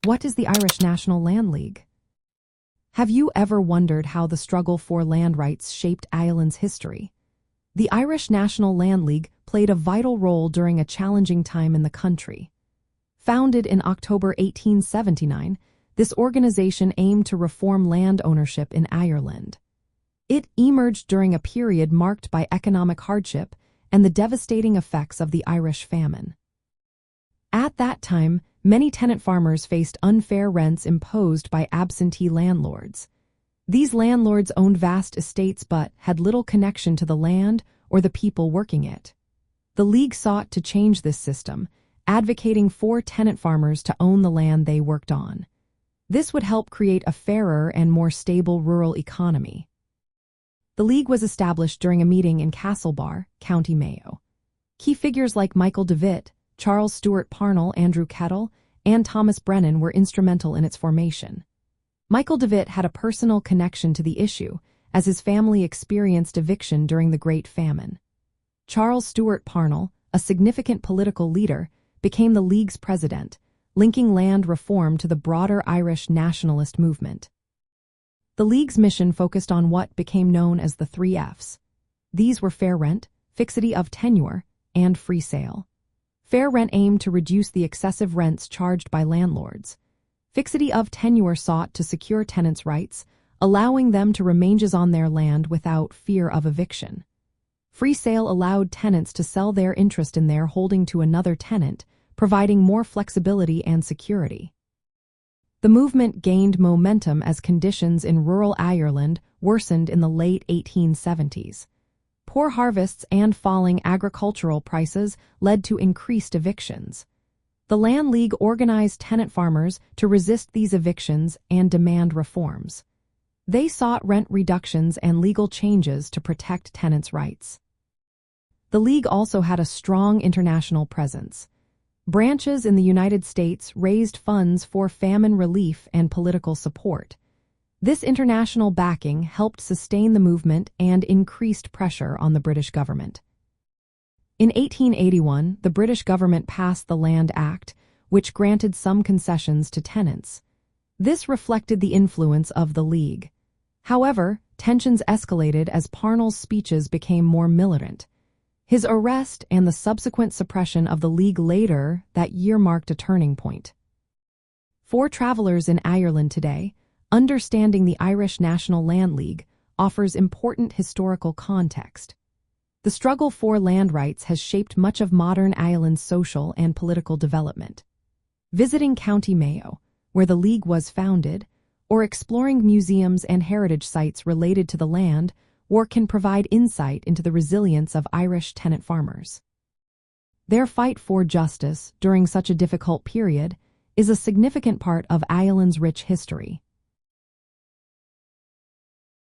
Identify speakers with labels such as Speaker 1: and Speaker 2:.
Speaker 1: What is the Irish National Land League? Have you ever wondered how the struggle for land rights shaped Ireland's history? The Irish National Land League played a vital role during a challenging time in the country. Founded in October 1879, this organization aimed to reform land ownership in Ireland. It emerged during a period marked by economic hardship and the devastating effects of the Irish famine. At that time, many tenant farmers faced unfair rents imposed by absentee landlords. These landlords owned vast estates but had little connection to the land or the people working it. The League sought to change this system, advocating for tenant farmers to own the land they worked on. This would help create a fairer and more stable rural economy. The League was established during a meeting in Castlebar, County Mayo. Key figures like Michael Davitt, Charles Stewart Parnell, Andrew Kettle, and Thomas Brennan were instrumental in its formation. Michael Davitt had a personal connection to the issue, as his family experienced eviction during the Great Famine. Charles Stewart Parnell, a significant political leader, became the League's president, linking land reform to the broader Irish nationalist movement. The League's mission focused on what became known as the 3 F's. These were fair rent, fixity of tenure, and free sale. Fair rent aimed to reduce the excessive rents charged by landlords. Fixity of tenure sought to secure tenants' rights, allowing them to remain on their land without fear of eviction. Free sale allowed tenants to sell their interest in their holding to another tenant, providing more flexibility and security. The movement gained momentum as conditions in rural Ireland worsened in the late 1870s. Poor harvests and falling agricultural prices led to increased evictions. The Land League organized tenant farmers to resist these evictions and demand reforms. They sought rent reductions and legal changes to protect tenants' rights. The League also had a strong international presence. Branches in the United States raised funds for famine relief and political support. This international backing helped sustain the movement and increased pressure on the British government. In 1881, the British government passed the Land Act, which granted some concessions to tenants. This reflected the influence of the League. However, tensions escalated as Parnell's speeches became more militant. His arrest and the subsequent suppression of the League later that year marked a turning point. For travelers in Ireland today, understanding the Irish National Land League offers important historical context. The struggle for land rights has shaped much of modern Ireland's social and political development. Visiting County Mayo, where the League was founded, or exploring museums and heritage sites related to the land, can provide insight into the resilience of Irish tenant farmers. Their fight for justice during such a difficult period is a significant part of Ireland's rich history.